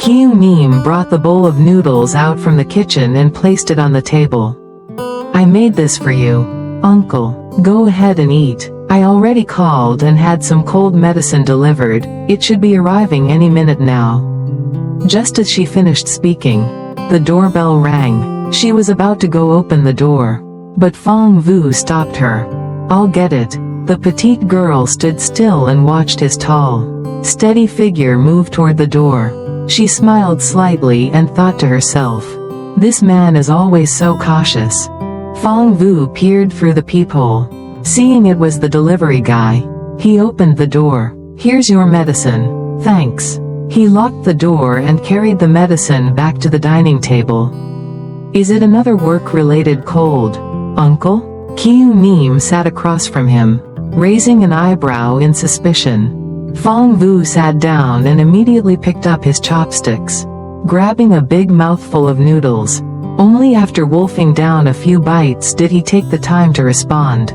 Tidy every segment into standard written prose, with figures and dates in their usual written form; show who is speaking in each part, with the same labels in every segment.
Speaker 1: Meme brought the bowl of noodles out from the kitchen and placed it on the table. "I made this for you, Uncle. Go ahead and eat. I already called and had some cold medicine delivered. It should be arriving any minute now." Just as she finished speaking, the doorbell rang. She was about to go open the door, but Fong Vu stopped her. "I'll get it." The petite girl stood still and watched his tall, steady figure move toward the door. She smiled slightly and thought to herself, "This man is always so cautious." Fong Vu peered through the peephole. Seeing it was the delivery guy, he opened the door. "Here's your medicine. Thanks." He locked the door and carried the medicine back to the dining table. "Is it another work-related cold, Uncle?" Meme sat across from him, raising an eyebrow in suspicion. Fong Vu sat down and immediately picked up his chopsticks, grabbing a big mouthful of noodles. Only after wolfing down a few bites did he take the time to respond.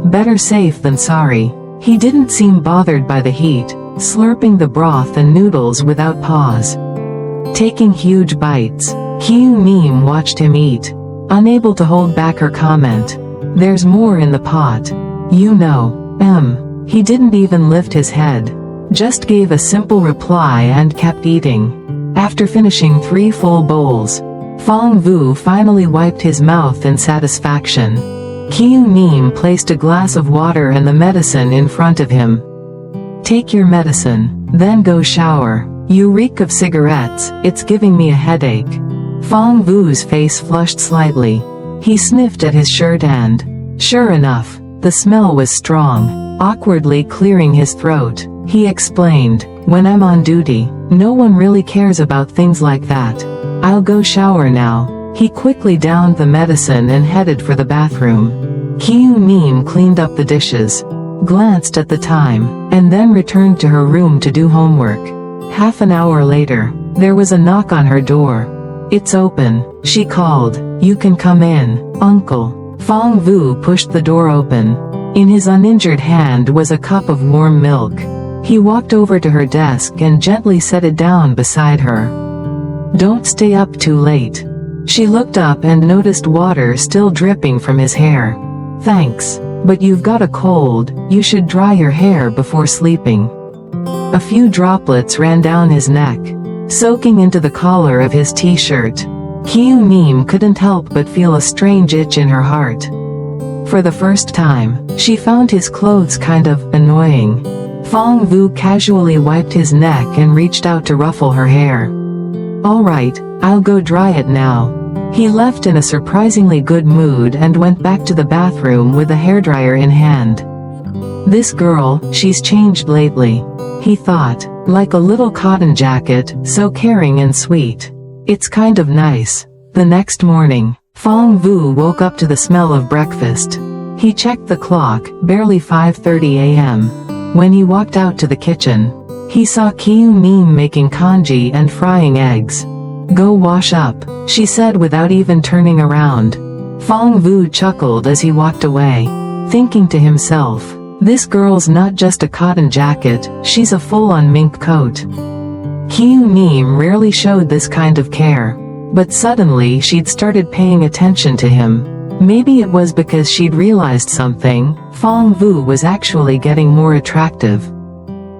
Speaker 1: Better safe than sorry. He didn't seem bothered by the heat, slurping the broth and noodles without pause. Taking huge bites, Meme watched him eat, unable to hold back her comment. "There's more in the pot. You know." He didn't even lift his head, just gave a simple reply and kept eating. After finishing 3 full bowls, Fong Vu finally wiped his mouth in satisfaction. Meme placed a glass of water and the medicine in front of him. "Take your medicine, then go shower. You reek of cigarettes, it's giving me a headache." Fong Vu's face flushed slightly. He sniffed at his shirt and, sure enough, the smell was strong. Awkwardly clearing his throat, he explained, "When I'm on duty, no one really cares about things like that. I'll go shower now." He quickly downed the medicine and headed for the bathroom. Meme cleaned up the dishes, glanced at the time, and then returned to her room to do homework. Half an hour later, there was a knock on her door. "It's open," she called. "You can come in, Uncle." Fong Vu pushed the door open. In his uninjured hand was a cup of warm milk. He walked over to her desk and gently set it down beside her. "Don't stay up too late." She looked up and noticed water still dripping from his hair. "Thanks, but you've got a cold, you should dry your hair before sleeping." A few droplets ran down his neck, soaking into the collar of his t-shirt. Meme couldn't help but feel a strange itch in her heart. For the first time, she found his clothes kind of annoying. Fong Vu casually wiped his neck and reached out to ruffle her hair. "All right, I'll go dry it now." He left in a surprisingly good mood and went back to the bathroom with the hairdryer in hand. "This girl, she's changed lately," he thought, "like a little cotton jacket, so caring and sweet. It's kind of nice." The next morning, Fong Vu woke up to the smell of breakfast. He checked the clock, barely 5:30 a.m. When he walked out to the kitchen, he saw Meme making congee and frying eggs. "Go wash up," she said without even turning around. Fong Vu chuckled as he walked away, thinking to himself, "This girl's not just a cotton jacket, she's a full-on mink coat." Meme rarely showed this kind of care, but suddenly she'd started paying attention to him. Maybe it was because she'd realized something. Fong Vu was actually getting more attractive.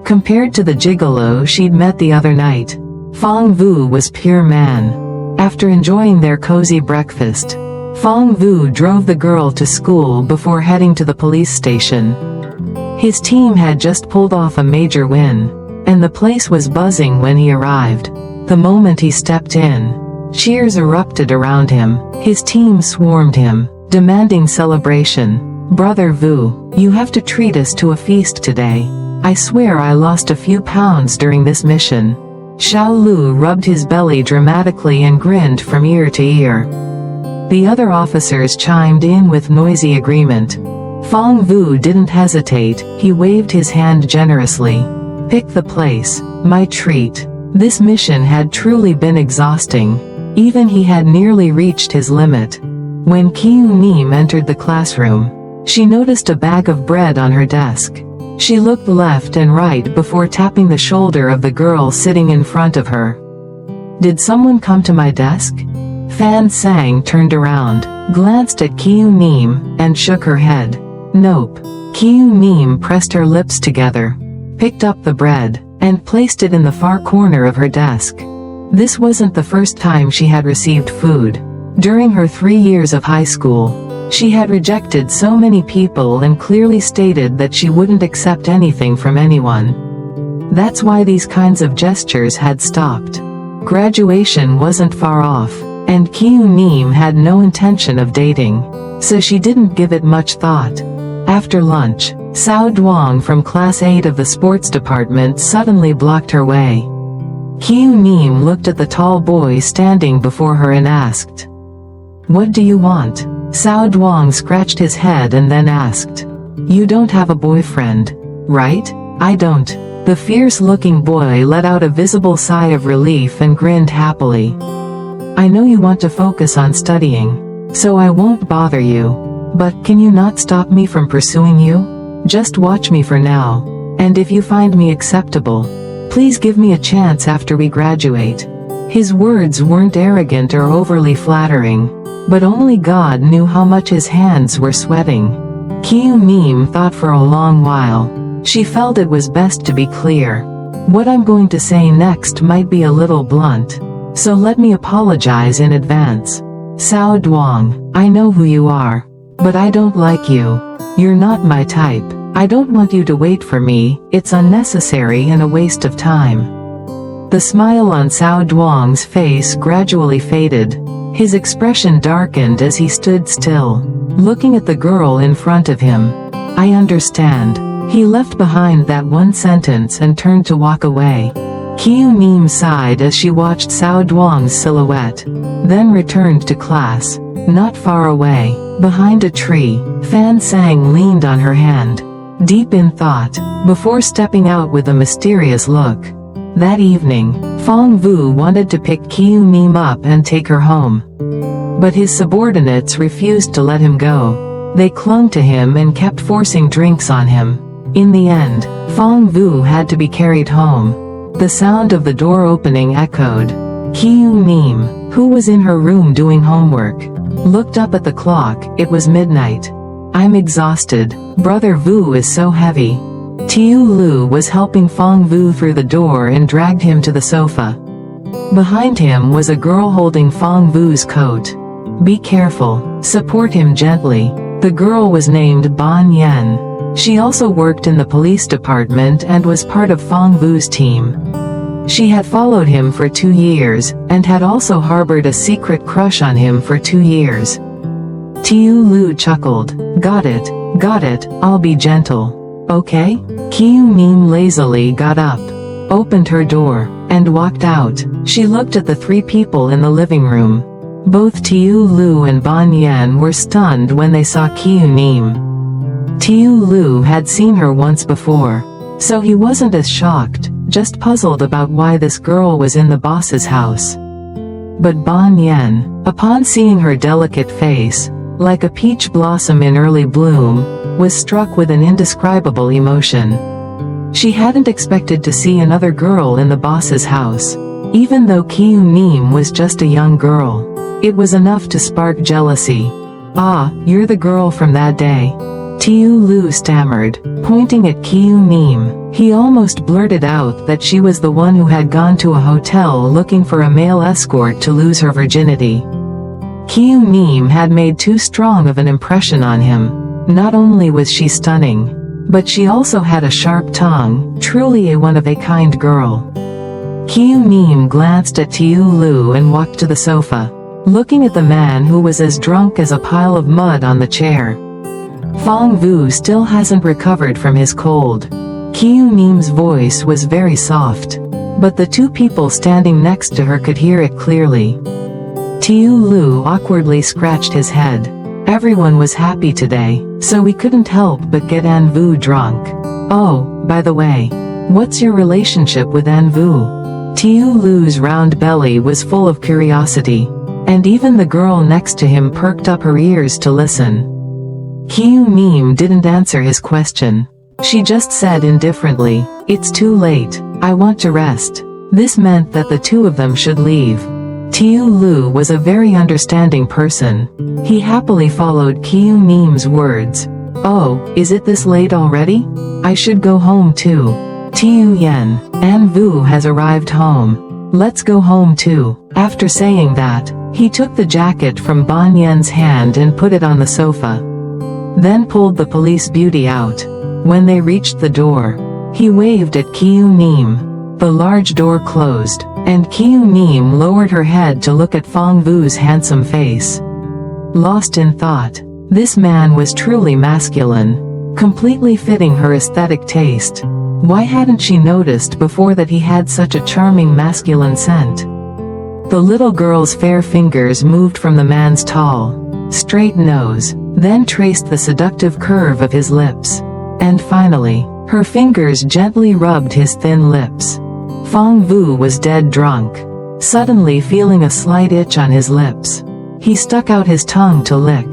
Speaker 1: Compared to the gigolo she'd met the other night, Fong Vu was pure man. After enjoying their cozy breakfast, Fong Vu drove the girl to school before heading to the police station. His team had just pulled off a major win, and the place was buzzing when he arrived. The moment he stepped in, cheers erupted around him. His team swarmed him, demanding celebration. "Brother Vu, you have to treat us to a feast today. I swear I lost a few pounds during this mission." Xiao Lu rubbed his belly dramatically and grinned from ear to ear. The other officers chimed in with noisy agreement. Fong Vu didn't hesitate, he waved his hand generously. "Pick the place, my treat." This mission had truly been exhausting. Even he had nearly reached his limit. When Meme entered the classroom, she noticed a bag of bread on her desk. She looked left and right before tapping the shoulder of the girl sitting in front of her. Did someone come to my desk? Fan Sang turned around, glanced at Kyu Mim, and shook her head. Nope. Kyu Mim pressed her lips together, picked up the bread, and placed it in the far corner of her desk. This wasn't the first time she had received food. During her 3 years of high school, she had rejected so many people and clearly stated that she wouldn't accept anything from anyone. That's why these kinds of gestures had stopped. Graduation wasn't far off, and Kyu Mim had no intention of dating, so she didn't give it much thought. After lunch, Sao Duong from Class 8 of the sports department suddenly blocked her way. Kyu Mim looked at the tall boy standing before her and asked, "What do you want?" Sao Duong scratched his head and then asked, "You don't have a boyfriend, right?" "I don't." The fierce-looking boy let out a visible sigh of relief and grinned happily. "I know you want to focus on studying, so I won't bother you. But can you not stop me from pursuing you? Just watch me for now, and if you find me acceptable, please give me a chance after we graduate." His words weren't arrogant or overly flattering, but only God knew how much his hands were sweating. Kyu Mim thought for a long while. She felt it was best to be clear. What I'm going to say next might be a little blunt, so let me apologize in advance. Sao Duong, I know who you are, but I don't like you. You're not my type. I don't want you to wait for me, it's unnecessary and a waste of time. The smile on Sao Duong's face gradually faded. His expression darkened as he stood still, looking at the girl in front of him. I understand. He left behind that one sentence and turned to walk away. Kyu Mim sighed as she watched Sao Duong's silhouette, then returned to class. Not far away, behind a tree, Fan Sang leaned on her hand, deep in thought, before stepping out with a mysterious look. That evening, Fong Vu wanted to pick Kyu Mim up and take her home. But his subordinates refused to let him go. They clung to him and kept forcing drinks on him. In the end, Fong Vu had to be carried home. The sound of the door opening echoed. Kyu Mim, who was in her room doing homework, looked up at the clock. It was midnight. I'm exhausted. Brother Vu is so heavy. Tiu Lu was helping Fong Vu through the door and dragged him to the sofa. Behind him was a girl holding Fong Vu's coat. Be careful. Support him gently. The girl was named Ban Yen. She also worked in the police department and was part of Fong Vu's team. She had followed him for 2 years, and had also harbored a secret crush on him for 2 years. Tiu Lu chuckled. Got it, I'll be gentle. Okay? Kyu Mim lazily got up, opened her door, and walked out. She looked at the 3 people in the living room. Both Tiu Lu and Ban Yan were stunned when they saw Kyu Mim. Tiu Lu had seen her once before, so he wasn't as shocked, just puzzled about why this girl was in the boss's house. But Ban Yan, upon seeing her delicate face, like a peach blossom in early bloom, was struck with an indescribable emotion. She hadn't expected to see another girl in the boss's house. Even though Kyu Mim was just a young girl, it was enough to spark jealousy. Ah, you're the girl from that day. Tiu Lu stammered, pointing at Kyu Mim. He almost blurted out that she was the one who had gone to a hotel looking for a male escort to lose her virginity. Kyu Mim had made too strong of an impression on him. Not only was she stunning, but she also had a sharp tongue, truly a one-of-a-kind girl. Kyu Mim glanced at Tiu Lu and walked to the sofa, looking at the man who was as drunk as a pile of mud on the chair. Fong Vu still hasn't recovered from his cold. Kyu Mim's voice was very soft, but the 2 people standing next to her could hear it clearly. Tiu Lu awkwardly scratched his head. Everyone was happy today, so we couldn't help but get An Vu drunk. Oh, by the way, what's your relationship with An Vu? Tiu Lu's round belly was full of curiosity, and even the girl next to him perked up her ears to listen. Kyu Mim didn't answer his question. She just said indifferently, it's too late, I want to rest. This meant that the two of them should leave. Tiu Lu was a very understanding person. He happily followed Qiu Mim's words. "Oh, is it this late already? I should go home too. Tiu Yan, An Vu has arrived home. Let's go home too." After saying that, he took the jacket from Ban Yan's hand and put it on the sofa. Then pulled the police beauty out. When they reached the door, he waved at Qiu Mim. The large door closed, and Qiu Mim lowered her head to look at Fang Vu's handsome face. Lost in thought, this man was truly masculine, completely fitting her aesthetic taste. Why hadn't she noticed before that he had such a charming masculine scent? The little girl's fair fingers moved from the man's tall, straight nose, then traced the seductive curve of his lips. And finally, her fingers gently rubbed his thin lips. Fang Vu was dead drunk, suddenly feeling a slight itch on his lips. He stuck out his tongue to lick.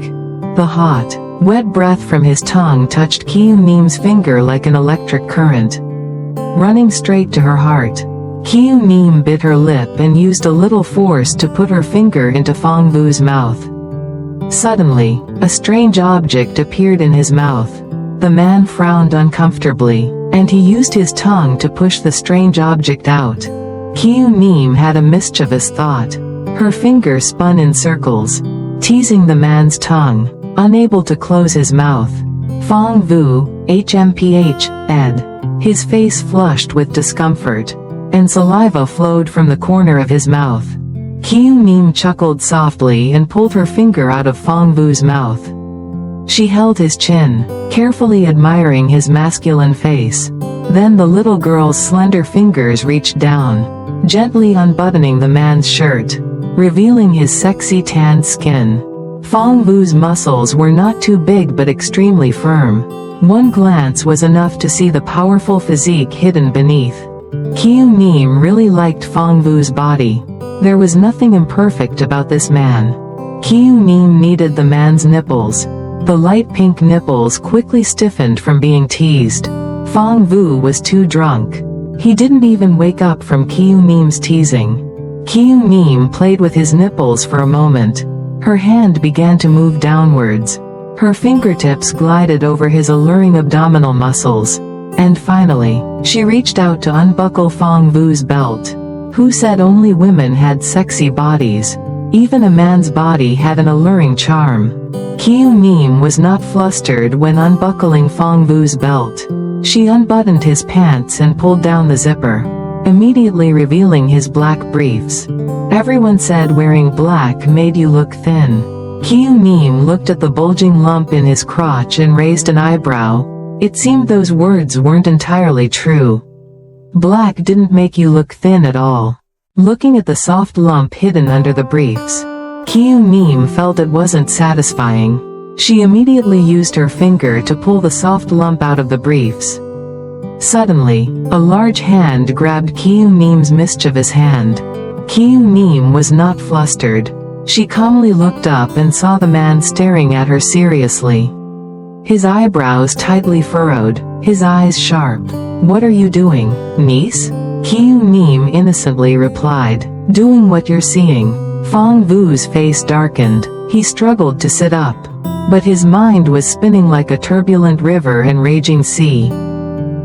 Speaker 1: The hot, wet breath from his tongue touched Qiu Mim's finger like an electric current, running straight to her heart. Qiu Mim bit her lip and used a little force to put her finger into Fang Vu's mouth. Suddenly, a strange object appeared in his mouth. The man frowned uncomfortably, and he used his tongue to push the strange object out. Qiu Mim had a mischievous thought. Her finger spun in circles, teasing the man's tongue, unable to close his mouth. Fang Vu, HMPH, ed. His face flushed with discomfort, and saliva flowed from the corner of his mouth. Qiu Mim chuckled softly and pulled her finger out of Fang Vu's mouth. She held his chin, carefully admiring his masculine face. Then the little girl's slender fingers reached down, gently unbuttoning the man's shirt, revealing his sexy tanned skin. Fang Vu's muscles were not too big but extremely firm. One glance was enough to see the powerful physique hidden beneath. Qiu Mim really liked Fang Vu's body. There was nothing imperfect about this man. Qiu Mim needed the man's nipples. The light pink nipples quickly stiffened from being teased. Fang Vu was too drunk. He didn't even wake up from Qiu Mim's teasing. Qiu Mim played with his nipples for a moment. Her hand began to move downwards. Her fingertips glided over his alluring abdominal muscles. And finally, she reached out to unbuckle Fang Vu's belt. Who said only women had sexy bodies? Even a man's body had an alluring charm. Qiu Mim was not flustered when unbuckling Fang Vu's belt. She unbuttoned his pants and pulled down the zipper, immediately revealing his black briefs. Everyone said wearing black made you look thin. Qiu Mim looked at the bulging lump in his crotch and raised an eyebrow. It seemed those words weren't entirely true. Black didn't make you look thin at all. Looking at the soft lump hidden under the briefs, Qiu Mim felt it wasn't satisfying. She immediately used her finger to pull the soft lump out of the briefs. Suddenly, a large hand grabbed Qiu Mim's mischievous hand. Qiu Mim was not flustered. She calmly looked up and saw the man staring at her seriously. His eyebrows tightly furrowed, his eyes sharp. "What are you doing, niece?" Qiu Mim innocently replied, "Doing what you're seeing." Fang Vu's face darkened. He struggled to sit up, but his mind was spinning like a turbulent river and raging sea.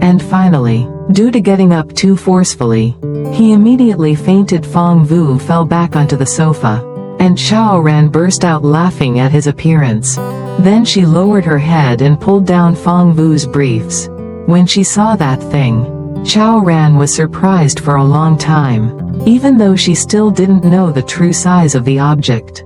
Speaker 1: And finally, due to getting up too forcefully, he immediately fainted. Fang Vu fell back onto the sofa, and Chao Ran burst out laughing at his appearance. Then she lowered her head and pulled down Fang Vu's briefs. When she saw that thing, Chao Ran was surprised for a long time, even though she still didn't know the true size of the object.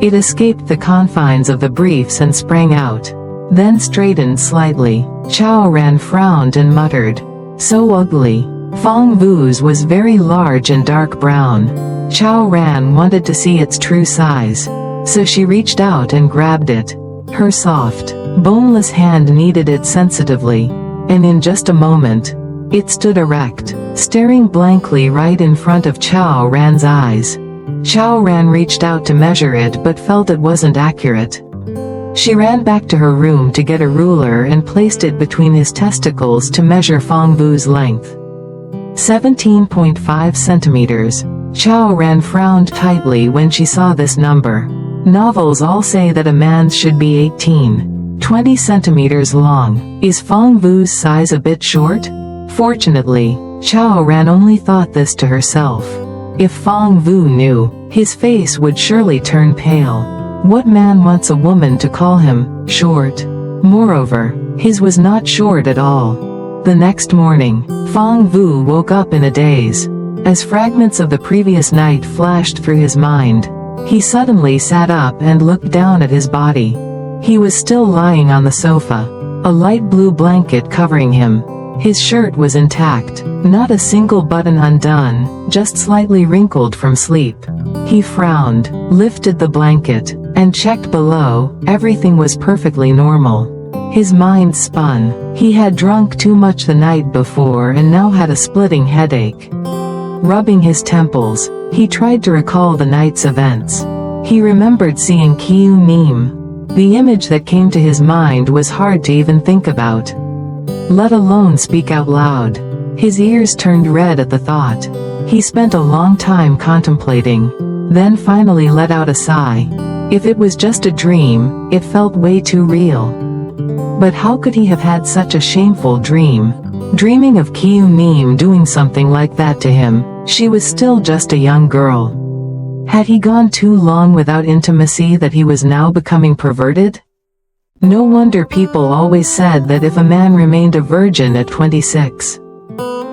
Speaker 1: It escaped the confines of the briefs and sprang out, then straightened slightly. Chao Ran frowned and muttered, "So ugly." Fang Vu's was very large and dark brown. Chao Ran wanted to see its true size, so she reached out and grabbed it. Her soft, boneless hand kneaded it sensitively, and in just a moment, it stood erect, staring blankly right in front of Chao Ran's eyes. Chao Ran reached out to measure it but felt it wasn't accurate. She ran back to her room to get a ruler and placed it between his testicles to measure Fang Vu's length. 17.5 centimeters. Chao Ran frowned tightly when she saw this number. Novels all say that a man's should be 18.20 centimeters long. Is Fong Vu's size a bit short? Fortunately, Chao Ran only thought this to herself. If Fong Vu knew, his face would surely turn pale. What man wants a woman to call him short? Moreover, his was not short at all. The next morning, Fong Vu woke up in a daze. As fragments of the previous night flashed through his mind, he suddenly sat up and looked down at his body. He was still lying on the sofa, a light blue blanket covering him. His shirt was intact, not a single button undone, just slightly wrinkled from sleep. He frowned, lifted the blanket, and checked below. Everything was perfectly normal. His mind spun. He had drunk too much the night before and now had a splitting headache. Rubbing his temples, he tried to recall the night's events. He remembered seeing Kiyu Nim. The image that came to his mind was hard to even think about, let alone speak out loud. His ears turned red at the thought. He spent a long time contemplating, then finally let out a sigh. If it was just a dream, it felt way too real. But how could he have had such a shameful dream? Dreaming of Kiyu Nim doing something like that to him. She was still just a young girl. Had he gone too long without intimacy that he was now becoming perverted? No wonder people always said that if a man remained a virgin at 26,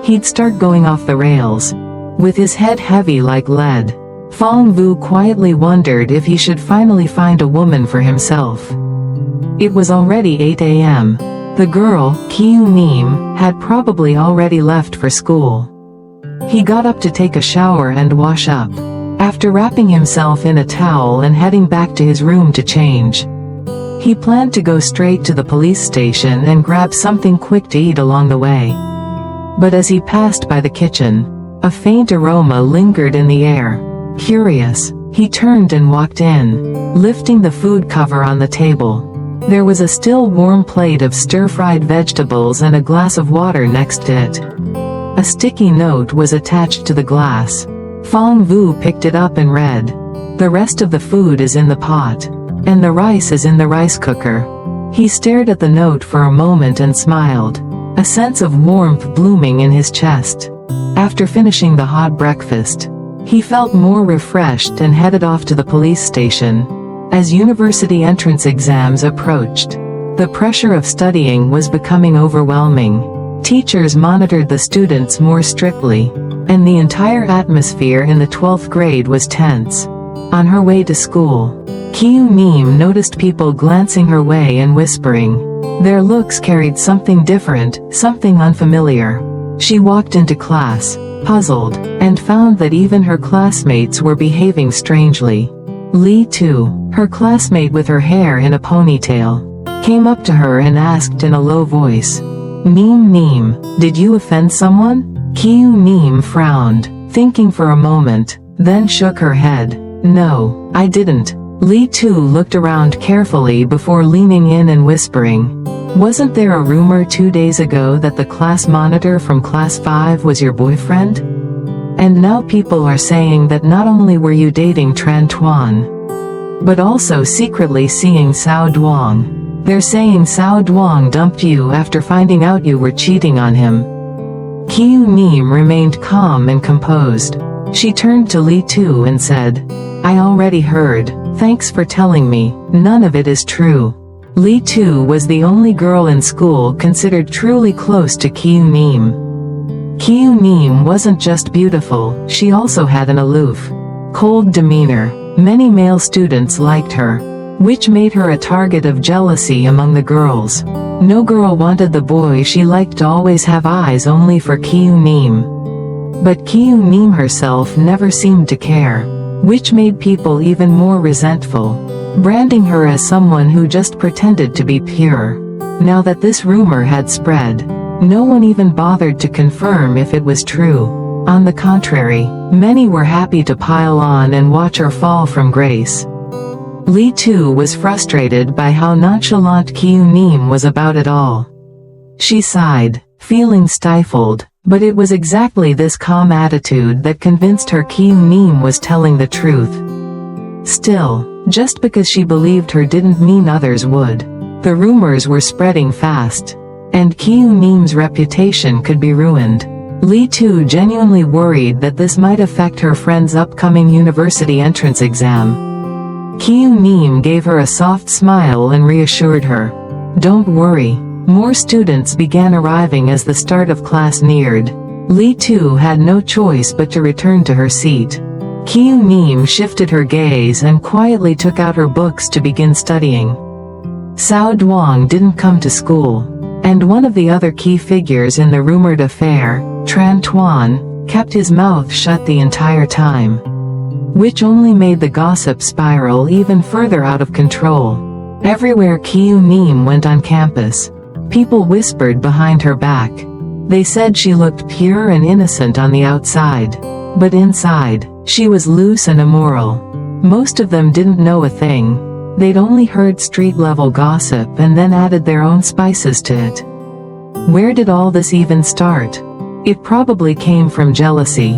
Speaker 1: he'd start going off the rails. With his head heavy like lead, Fong Vu quietly wondered if he should finally find a woman for himself. It was already 8 a.m. The girl, Kiyu Nim, had probably already left for school. He got up to take a shower and wash up. After wrapping himself in a towel and heading back to his room to change, he planned to go straight to the police station and grab something quick to eat along the way. But as he passed by the kitchen, a faint aroma lingered in the air. Curious, he turned and walked in, lifting the food cover on the table. There was a still warm plate of stir-fried vegetables and a glass of water next to it. A sticky note was attached to the glass. Fong Vu picked it up and read, "The rest of the food is in the pot, and the rice is in the rice cooker." He stared at the note for a moment and smiled, a sense of warmth blooming in his chest. After finishing the hot breakfast, he felt more refreshed and headed off to the police station. As university entrance exams approached, the pressure of studying was becoming overwhelming. Teachers monitored the students more strictly, and the entire atmosphere in the 12th grade was tense. On her way to school, Kiyu Nim noticed people glancing her way and whispering. Their looks carried something different, something unfamiliar. She walked into class, puzzled, and found that even her classmates were behaving strangely. Lee too, her classmate with her hair in a ponytail, came up to her and asked in a low voice, Nim, did you offend someone?" Kiyu Nim frowned, thinking for a moment, then shook her head. "No, I didn't." Lee too looked around carefully before leaning in and whispering, "Wasn't there a rumor 2 days ago that the class monitor from class 5 was your boyfriend? And now people are saying that not only were you dating Tran Tuan, but also secretly seeing Cao Duong. They're saying Cao Duong dumped you after finding out you were cheating on him." Kiyu Nim remained calm and composed. She turned to Li Tu and said, "I already heard. Thanks for telling me. None of it is true." Li Tu was the only girl in school considered truly close to Kiyu Nim. Kiyu Nim wasn't just beautiful, she also had an aloof, cold demeanor. Many male students liked her, which made her a target of jealousy among the girls. No girl wanted the boy she liked to always have eyes only for Kiyu Nim. But Kiyu Nim herself never seemed to care, which made people even more resentful, branding her as someone who just pretended to be pure. Now that this rumor had spread, no one even bothered to confirm if it was true. On the contrary, many were happy to pile on and watch her fall from grace. Li Tu was frustrated by how nonchalant Kiyu Nim was about it all. She sighed, feeling stifled, But it was exactly this calm attitude that convinced her Kyung-nim was telling the truth. Still, just because she believed her didn't mean others would. The rumors were spreading fast, and Kyung-nim's reputation could be ruined. Lee too genuinely worried that this might affect her friend's upcoming university entrance exam. Kyung-nim gave her a soft smile and reassured her. Don't worry. More students began arriving as the start of class neared. Lee too had no choice but to return to her seat. Kyung-nim shifted her gaze and quietly took out her books to begin studying. Sao Duong didn't come to school, and one of the other key figures in the rumored affair, Tran Tuan, kept his mouth shut the entire time, which only made the gossip spiral even further out of control. Everywhere Kyung-nim went on campus, people whispered behind her back. They said she looked pure and innocent on the outside, but inside, she was loose and immoral. Most of them didn't know a thing. They'd only heard street-level gossip and then added their own spices to it. Where did all this even start? It probably came from jealousy.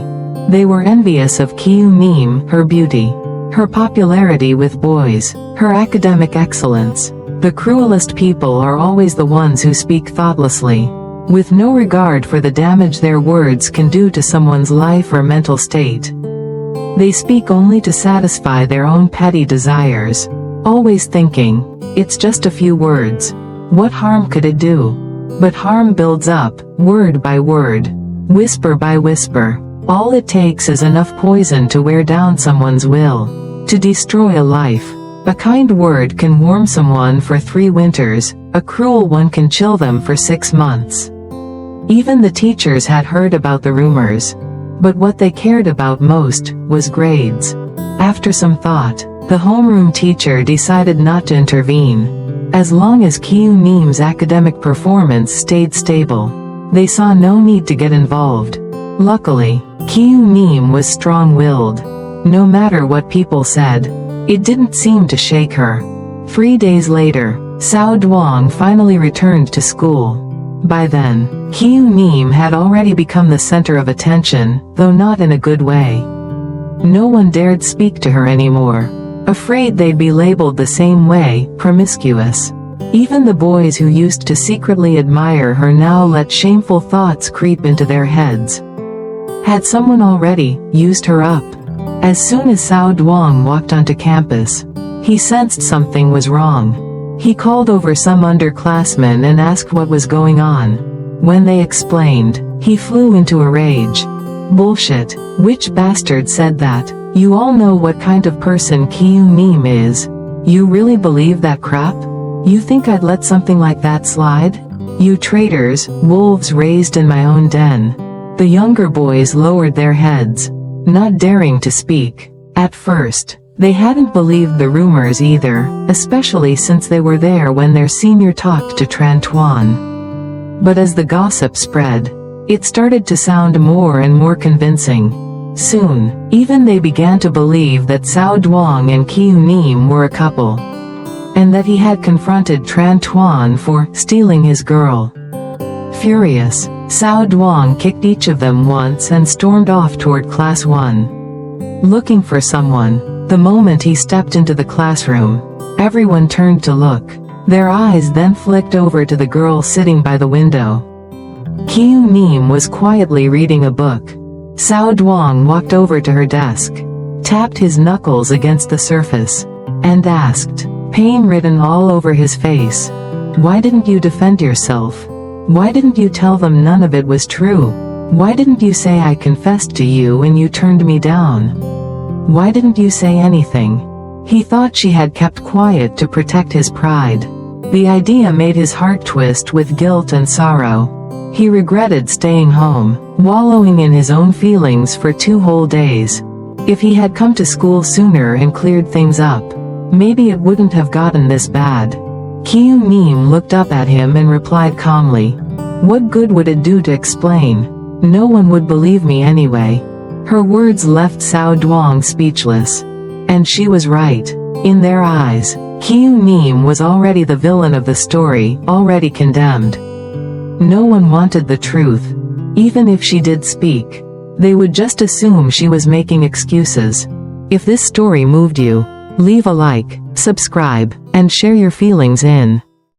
Speaker 1: They were envious of Kyung-nim, her beauty, her popularity with boys, her academic excellence. The cruelest people are always the ones who speak thoughtlessly, with no regard for the damage their words can do to someone's life or mental state. They speak only to satisfy their own petty desires, always thinking, it's just a few words. What harm could it do? But harm builds up, word by word, whisper by whisper. All it takes is enough poison to wear down someone's will, to destroy a life. A kind word can warm someone for 3 winters, a cruel one can chill them for 6 months. Even the teachers had heard about the rumors, but what they cared about most was grades. After some thought, the homeroom teacher decided not to intervene. As long as Kyung-nim's academic performance stayed stable, they saw no need to get involved. Luckily, Kyung-nim was strong-willed. No matter what people said, it didn't seem to shake her. 3 days later, Sao Duong finally returned to school. By then, Kyung-nim had already become the center of attention, though not in a good way. No one dared speak to her anymore, afraid they'd be labeled the same way, promiscuous. Even the boys who used to secretly admire her now let shameful thoughts creep into their heads. Had someone already used her up? As soon as Sao Duong walked onto campus, he sensed something was wrong. He called over some underclassmen and asked what was going on. When they explained, he flew into a rage. Bullshit. Which bastard said that? You all know what kind of person Kyung-nim is. You really believe that crap? You think I'd let something like that slide? You traitors, wolves raised in my own den. The younger boys lowered their heads, not daring to speak. At first, they hadn't believed the rumors either, especially since they were there when their senior talked to Tran Tuan. But as the gossip spread, it started to sound more and more convincing. Soon, even they began to believe that Sao Duong and Kyung-nim were a couple, and that he had confronted Tran Tuan for stealing his girl. Furious, Sao Duong kicked each of them once and stormed off toward Class 1. Looking for someone, the moment he stepped into the classroom, everyone turned to look. Their eyes then flicked over to the girl sitting by the window. Kyung-nim was quietly reading a book. Sao Duong walked over to her desk, tapped his knuckles against the surface, and asked, pain written all over his face, "Why didn't you defend yourself? Why didn't you tell them none of it was true? Why didn't you say I confessed to you and you turned me down? Why didn't you say anything?" He thought she had kept quiet to protect his pride. The idea made his heart twist with guilt and sorrow. He regretted staying home, wallowing in his own feelings for 2 whole days. If he had come to school sooner and cleared things up, maybe it wouldn't have gotten this bad. Kyung-nim looked up at him and replied calmly, "What good would it do to explain? No one would believe me anyway." Her words left Sao Duong speechless. And she was right. In their eyes, Kyung-nim was already the villain of the story, already condemned. No one wanted the truth. Even if she did speak, they would just assume she was making excuses. If this story moved you, leave a like, subscribe, and share your feelings in